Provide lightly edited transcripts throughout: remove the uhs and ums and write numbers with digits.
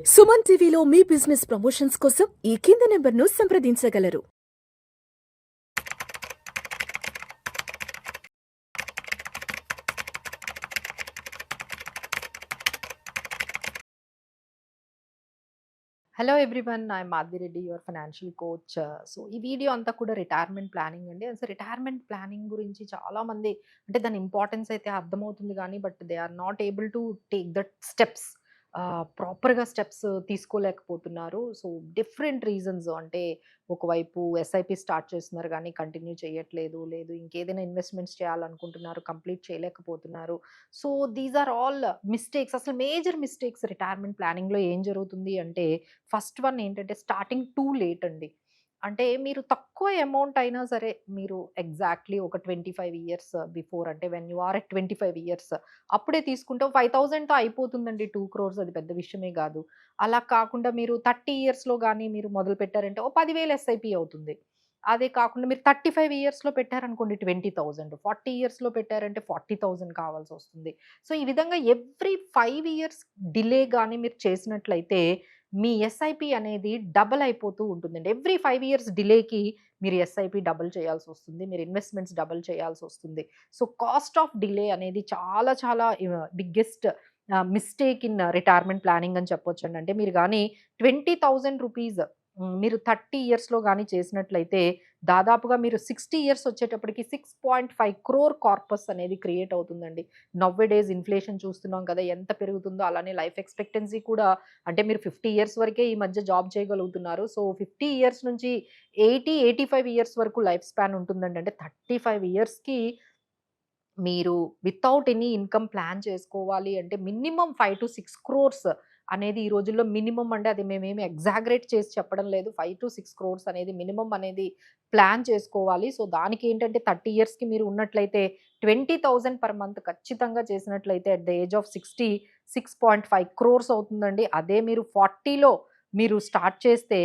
సుమన్ టీవీలో మీ business promotions కోసం ఈ కింది నెంబర్ను సంప్రదించగలరు. Hello everyone, I'm Madhavi Reddy, your financial coach. So ఈ వీడియో అంతా కూడా రిటైర్మెంట్ ప్లానింగ్ అండి. అసలు రిటైర్మెంట్ ప్లానింగ్ గురించి చాలామంది అంటే దాని ఇంపార్టెన్స్ అయితే అర్థమవుతుంది కానీ but they are not able to take that steps. ప్రాపర్గా స్టెప్స్ తీసుకోలేకపోతున్నారు. సో డిఫరెంట్ రీజన్స్, అంటే ఒకవైపు ఎస్ఐపి స్టార్ట్ చేస్తున్నారు కానీ కంటిన్యూ చేయట్లేదు, లేదు ఇంకేదైనా ఇన్వెస్ట్మెంట్స్ చేయాలనుకుంటున్నారు, కంప్లీట్ చేయలేకపోతున్నారు. So these are all mistakes. అసలు మేజర్ మిస్టేక్స్ రిటైర్మెంట్ ప్లానింగ్లో ఏం జరుగుతుంది అంటే, ఫస్ట్ వన్ ఏంటంటే స్టార్టింగ్ టూ లేట్ అండి. అంటే మీరు తక్కువ అమౌంట్ అయినా సరే, మీరు ఎగ్జాక్ట్లీ ఒక 25 ఇయర్స్ బిఫోర్, అంటే when you are at 25 years అప్పుడే తీసుకుంటే 5,000తో అయిపోతుందండి. 2 crores అది పెద్ద విషయమే కాదు. అలా కాకుండా మీరు 30 ఇయర్స్లో కానీ మీరు మొదలు పెట్టారంటే ఓ 10,000 ఎస్ఐపి అవుతుంది. అదే కాకుండా మీరు 35 ఇయర్స్లో పెట్టారనుకోండి 20,000, 40 ఇయర్స్లో పెట్టారంటే 40,000 కావాల్సి వస్తుంది. సో ఈ విధంగా ఎవ్రీ 5 ఇయర్స్ డిలే కానీ మీరు చేసినట్లయితే మీ ఎస్ఐపి అనేది డబల్ అయిపోతూ ఉంటుందండి. ఎవ్రీ 5 ఇయర్స్ డిలేకి మీరు ఎస్ఐపి డబుల్ చేయాల్సొస్తుంది. మీరు ఇన్వెస్ట్‌మెంట్స్ డబుల్ చేయాల్సొస్తుంది. సో కాస్ట్ ఆఫ్ డిలే అనేది చాలా చాలా biggest mistake in retirement planning అని చెప్పొచ్చండి. అంటే మీరు గానీ రూ. 20,000 మీరు 30 ఇయర్స్‌లో గానీ చేసినట్లయితే దాదాపుగా మీరు 60 ఇయర్స్ వచ్చేటప్పటికి 6.5 crore కార్పస్ అనేది క్రియేట్ అవుతుందండి. నౌ ఏ డేస్ ఇన్‌ఫ్లేషన్ చూస్తున్నాం కదా! ఎంత పెరుగుతుందో, అలానే లైఫ్ ఎక్స్‌పెక్టెన్సీ కూడా, అంటే మీరు 50 ఇయర్స్ వరకే ఈ మధ్య జాబ్ చేయగలుగుతున్నారు. సో 50 ఇయర్స్ నుంచి 85 ఇయర్స్ వరకు లైఫ్ స్పాన్ ఉంటుందండి. అంటే 35 ఇయర్స్‌కి మీరు వితౌట్ ఎనీ ఇన్‌కమ్ ప్లాన్ చేసుకోవాలి అంటే మినిమమ్ 5-6 క్రోర్స్ అనేది ఈ రోజుల్లో మినిమమ్ అండి. అది మేమేమి ఎగ్జాగరేట్ చేసి చెప్పడం లేదు. 5-6 క్రోర్స్ అనేది మినిమమ్ అనేది ప్లాన్ చేసుకోవాలి. సో దానికేంటంటే 30 ఇయర్స్‌కి మీరు ఉన్నట్లయితే 20,000 పర్ మంత్ ఖచ్చితంగా చేసినట్లయితే at the age of 60 6.5 crores అవుతుందండి. అదే మీరు 40లో మీరు స్టార్ట్ చేస్తే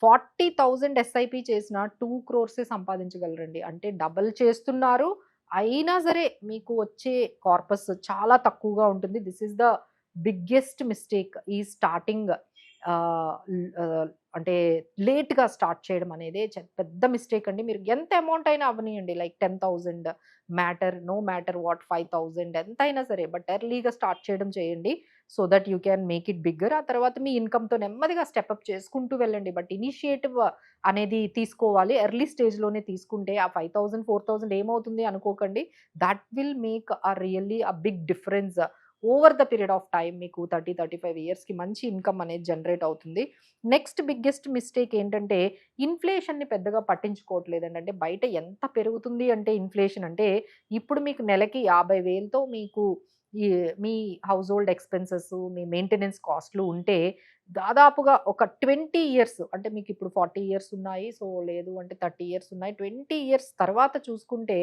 40,000 ఎస్ఐపి చేసినా 2 క్రోర్సే సంపాదించగలరండి. అంటే డబుల్ చేస్తున్నారు. అయినా సరే మీకు వచ్చే కార్పస్ చాలా తక్కువగా ఉంటుంది. This is the biggest mistake ఈ స్టార్టింగ్ ఆహ్, అంటే లేట్‌గా స్టార్ట్ చేయడం అనేదే పెద్ద మిస్టేక్ అండి. మీరు ఎంత అమౌంట్ అయినా అవ్వనియండి, లైక్ 10,000 నో మ్యాటర్ వాట్, 5,000 ఎంతైనా సరే, బట్ ఎర్లీగా స్టార్ట్ చేయడం చేయండి. So that you can make it bigger. ఆ తర్వాత మీ ఇన్‌కమ్‌తో నెమ్మదిగా స్టెప్ అప్ చేసుకుంటూ వెళ్ళండి. బట్ ఇనిషియేటివ్ అనేది తీసుకోవాలి. ఎర్లీ స్టేజ్‌లోనే తీసుకుంటే ఆ 5,000, 4,000 ఏమవుతుంది అనుకోకండి. That will make really big difference over the period of time. మీకు 30, 35 ఇయర్స్‌కి మంచి ఇన్‌కమ్ అనేది జనరేట్ అవుతుంది. నెక్స్ట్ బిగ్గెస్ట్ మిస్టేక్ ఏంటంటే, ఇన్‌ఫ్లేషన్‌ని పెద్దగా పట్టించుకోవట్లేదండి. అంటే బయట ఎంత పెరుగుతుంది అంటే ఇన్‌ఫ్లేషన్ అంటే, ఇప్పుడు మీకు నెలకి 50,000తో మీకు ఈ మీ హౌస్ హోల్డ్ ఎక్స్‌పెన్సెస్, మీ మెయింటెనెన్స్ కాస్ట్‌లు ఉంటే దాదాపుగా ఒక 20 ఇయర్స్, అంటే మీకిప్పుడు 40 ఇయర్స్ ఉన్నాయి. సో లేదు అంటే 30 ఇయర్స్ ఉన్నాయి. 20 ఇయర్స్ తర్వాత చూసుకుంటే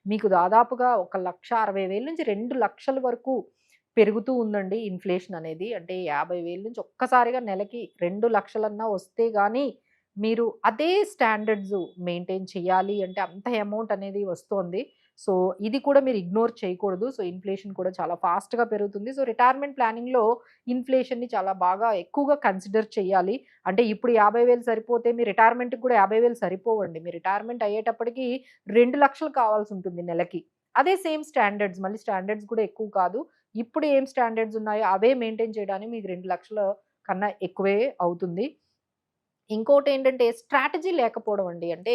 మీకు దాదాపుగా 1,60,000 నుంచి 2,00,000 వరకు పెరుగుతూ ఉందండి ఇన్‌ఫ్లేషన్ అనేది. అంటే 50,000 నుంచి ఒక్కసారిగా నెలకి 2,00,000 వస్తే గాని మీరు అదే స్టాండర్డ్స్ మెయింటైన్ చేయాలి అంటే అంత అమౌంట్ అనేది వస్తోంది. సో ఇది కూడా మీరు ఇగ్నోర్ చేయకూడదు. సో ఇన్‌ఫ్లేషన్ కూడా చాలా ఫాస్ట్‌గా పెరుగుతుంది. సో రిటైర్మెంట్ ప్లానింగ్‌లో ఇన్‌ఫ్లేషన్‌ని చాలా బాగా ఎక్కువగా కన్సిడర్ చేయాలి. అంటే ఇప్పుడు 50,000 సరిపోతే మీ రిటైర్మెంట్‌కి కూడా 50,000 సరిపోవండి. మీ రిటైర్మెంట్ అయ్యేటప్పటికి 2,00,000 కావాల్సుంటుంది నెలకి. అదే సేమ్ స్టాండర్డ్స్, మళ్ళీ స్టాండర్డ్స్ కూడా ఎక్కువ కాదు. ఇప్పుడు ఏం స్టాండర్డ్స్ ఉన్నాయో అవే మెయింటైన్ చేయడానికి మీకు 2,00,000 కన్నా ఎక్కువే అవుతుంది. ఇంకోటేంటంటే స్ట్రాటజీ లేకపోవడం అండి. అంటే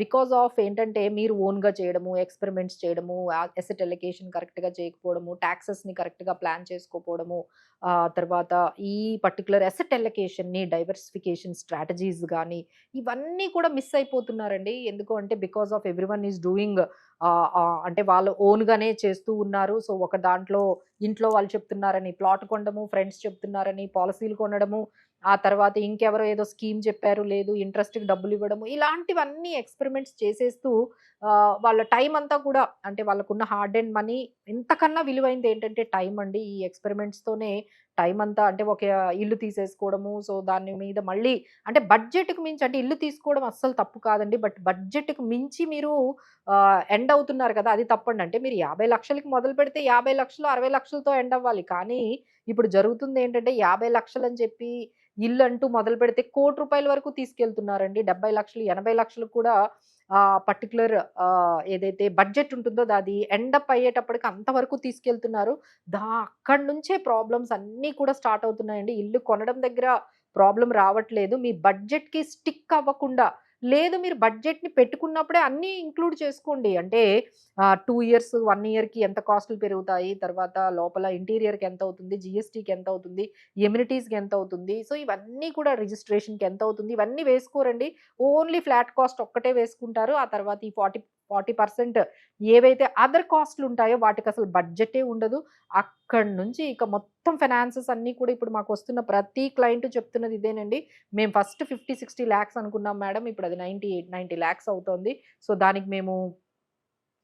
బికాస్ ఆఫ్ ఏంటంటే మీరు ఓన్‌గా చేయడము, ఎక్స్‌పెరిమెంట్స్ చేయడము, అసెట్ అలొకేషన్ కరెక్ట్‌గా చేయకపోవడము, టాక్సెస్‌ని కరెక్ట్‌గా ప్లాన్ చేసుకోకపోవడము, తర్వాత ఈ పర్టిక్యులర్ అసెట్ అలొకేషన్‌ని డైవర్సిఫికేషన్ స్ట్రాటజీస్ గాని, ఇవన్నీ కూడా మిస్ అయిపోతున్నారండి. ఎందుకు అంటే because of everyone is doing అంటే వాళ్ళు ఓన్‌గానే చేస్తూ ఉన్నారు. సో ఒక దాంట్లో ఇంట్లో వాళ్ళు చెప్తున్నారని ప్లాట్ కొనడము, ఫ్రెండ్స్ చెప్తున్నారని పాలిసీలు కొనడము, ఆ తర్వాత ఇంకెవరో ఏదో స్కీమ్ చెప్పారు, లేదు ఇంట్రెస్ట్‌కి డబ్బులివ్వడము. ఇలాంటివన్నీ ఎక్స్‌పెరిమెంట్స్ చేసేస్తూ వాళ్ళ టైం అంతా కూడా, అంటే వాళ్ళకున్న హార్డ్ ఎర్న్డ్ మనీ ఇంతకన్నా విలువైంది ఏంటంటే టైం అండి. ఈ ఎక్స్‌పెరిమెంట్స్‌తోనే టైం అంతా అంటే ఒక ఇల్లు తీసేసుకోవడము. సో, దాని మీద మళ్ళీ అంటే బడ్జెట్‌కి మించి అంటే ఇల్లు తీసుకోవడం అస్సలు తప్పు కాదండి. బట్ బడ్జెట్‌కి మించి మీరు ఎండ్ అవుతున్నారు కదా! అది తప్పండి. అంటే మీరు 50,00,000కి మొదలుపెడితే 50,00,000, 60,00,000తో ఎండ్ అవ్వాలి. కానీ ఇప్పుడు జరుగుతుందేంటంటే 50,00,000 అని చెప్పి ఇల్లంటూ మొదలుపెడితే రూ. 1,00,00,000 వరకు తీసుకెళ్తున్నారండి. 70,00,000, 80,00,000 కూడా పర్టిక్యులర్ ఏదైతే బడ్జెట్ ఉంటుందో అది ఎండ్ అప్ అయ్యేటప్పటికి అంతవరకు తీసుకెళ్తున్నారు. అక్కడి నుంచే ప్రాబ్లమ్స్ అన్నీ కూడా స్టార్ట్ అవుతున్నాయండి. ఇల్లు కొనడం దగ్గర ప్రాబ్లమ్ రావట్లేదు. మీ బడ్జెట్‌కి స్టిక్ అవ్వకుండా లేదు మీరు బడ్జెట్‌ని పెట్టుకున్నప్పుడే అన్నీ ఇంక్లూడ్ చేసుకోండి. అంటే 2 ఇయర్స్, 1 ఇయర్‌కి ఎంత కాస్ట్‌లు పెరుగుతాయి, తర్వాత లోపల ఇంటీరియర్‌కి ఎంతవుతుంది, జీఎస్టీకి ఎంతవుతుంది, ఎమ్యూనిటీస్‌కి ఎంతవుతుంది. సో, ఇవన్నీ కూడా రిజిస్ట్రేషన్‌కి ఎంతవుతుంది, ఇవన్నీ వేసుకోరండి. ఓన్లీ ఫ్లాట్ కాస్ట్ ఒక్కటే వేసుకుంటారు. ఆ తర్వాత ఈ 40% ఏవైతే అదర్ కాస్ట్‌లుంటాయో వాటికసలు బడ్జెటే ఉండదు. అక్కడి నుంచి ఇక మొత్తం ఫైనాన్సెస్ అన్నీ కూడా ఇప్పుడు మాకొస్తున్న ప్రతి క్లయింట్ చెప్తున్నది ఇదేనండి. మేము ఫస్ట్ 50, 60 లాక్స్ అనుకున్నాం మేడం. ఇప్పుడు అది 90 లాక్స్ అవుతోంది. సో, దానికి మేము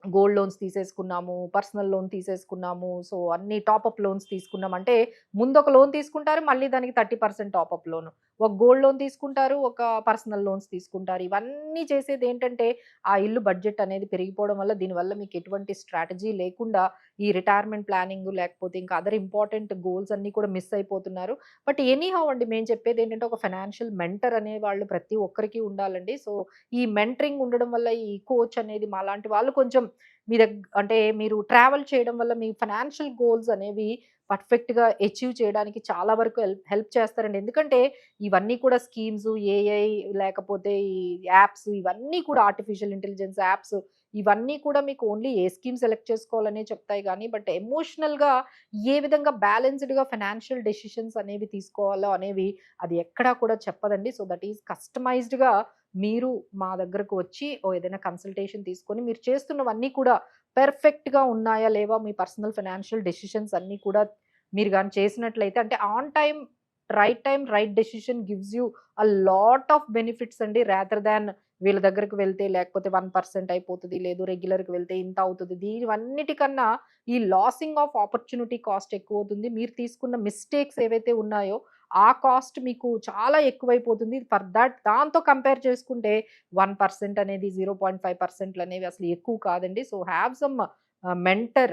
గోల్డ్ లోన్స్ తీసేసుకున్నాము, పర్సనల్ లోన్ తీసేసుకున్నాము. సో, అన్ని టాపప్ లోన్స్ తీసుకున్నాం. అంటే ముందొక లోన్ తీసుకుంటారు. మళ్ళీ దానికి 30% టాపప్ లోను. ఒక గోల్డ్ లోన్ తీసుకుంటారు. ఒక పర్సనల్ లోన్స్ తీసుకుంటారు. ఇవన్నీ చేసేదేంటంటే, ఆ ఇల్లు బడ్జెట్ అనేది పెరిగిపోవడం వల్ల దీనివల్ల మీకు ఎటువంటి స్ట్రాటజీ లేకుండా ఈ రిటైర్మెంట్ ప్లానింగ్ లేకపోతే ఇంకా అదర్ ఇంపార్టెంట్ గోల్స్ అన్నీ కూడా మిస్ అయిపోతున్నారు. బట్ ఎనీహౌ అండి మేము చెప్పేదేంటంటే ఒక ఫైనాన్షియల్ మెంటర్ అనేవాళ్ళు ప్రతి ఒక్కరికి ఉండాలండి. సో, ఈ మెంటరింగ్ ఉండడం వల్ల ఈ కోచ్ అనేది మాలాంటి వాళ్ళు కొంచెం మీ అంటే మీరు ట్రావెల్ చేయడం వల్ల మీ ఫైనాన్షియల్ గోల్స్ అనేవి పర్ఫెక్ట్‌గా అచీవ్ చేయడానికి చాలా వరకు హెల్ప్ చేస్తారండి. ఎందుకంటే ఇవన్నీ కూడా స్కీమ్స్, ఏఐ లేకపోతే ఈ యాప్స్ ఇవన్నీ కూడా ఆర్టిఫిషియల్ ఇంటెలిజెన్స్ యాప్స్ ఇవన్నీ కూడా మీకు ఓన్లీ ఏ స్కీమ్ సెలెక్ట్ చేసుకోవాలనే చెప్తాయి గానీ, బట్ ఎమోషనల్‌గా ఏ విధంగా బ్యాలెన్స్‌డ్‌గా ఫైనాన్షియల్ డెసిషన్స్ అనేవి తీసుకోవాలో అనేవి అది ఎక్కడా కూడా చెప్పదండి. సో, దట్ ఈస్ కస్టమైజ్డ్‌గా మీరు మా దగ్గరకు వచ్చి ఏదైనా కన్సల్టేషన్ తీసుకొని మీరు చేస్తున్నవన్నీ కూడా పెర్ఫెక్ట్‌గా ఉన్నాయా? లేవా? మీ పర్సనల్ ఫైనాన్షియల్ డెసిషన్స్ అన్నీ కూడా మీరు గాని చేసినట్లయితే అంటే on time, right decision gives you lot of benefits అండి. రాదర్ దాన్ వీళ్ళ దగ్గరికి వెళ్తే లేకపోతే 1% అయిపోతది. లేదు రెగ్యులర్‌కి వెళ్తే ఇంత అవుతది. దీనివన్నిటికన్నా ఈ లాసింగ్ ఆఫ్ ఆపర్చునిటీ కాస్ట్ ఎక్కువవుతుంది. మీరు తీసుకున్న మిస్టేక్స్ ఏవైతే ఉన్నాయో ఆ కాస్ట్ మీకు చాలా ఎక్కువైపోతుంది. ఫర్ థట్ దాంతో కంపేర్ చేసుకుంటే 1% అనేది 0.5% అనేవి అసలు ఎక్కువ కాదండి. So, have some mentor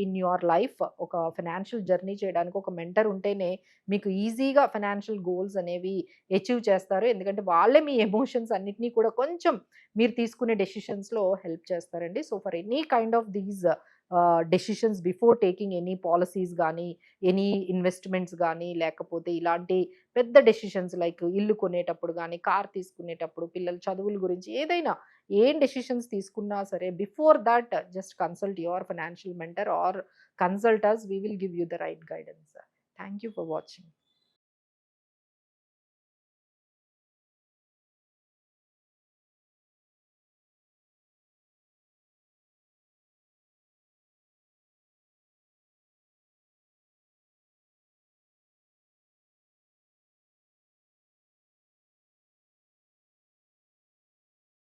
in your life. ఒక ఫైనాన్షియల్ జర్నీ చేయడానికి ఒక మెంటర్ ఉంటేనే మీకు ఈజీగా ఫైనాన్షియల్ గోల్స్ అనేవి అచీవ్ చేస్తారు. ఎందుకంటే వాళ్ళే మీ ఎమోషన్స్ అన్నిటిని కూడా కొంచెం మీరు తీసుకునే డెసిషన్స్‌లో హెల్ప్ చేస్తారండి. So, for any kind of these decisions before taking any policies గానీ, ఎనీ ఇన్వెస్ట్‌మెంట్స్ గానీ, లేకపోతే ఇలాంటి పెద్ద డెసిషన్స్ లైక్ ఇల్లు కొనేటప్పుడు గానీ, కార్ తీసుకునేటప్పుడు, పిల్లల చదువుల గురించి ఏదైనా ఏం డెసిషన్స్ తీసుకున్నా సరే before that just consult your financial mentor or consult us. We will give you the right guidance. Thank you for watching.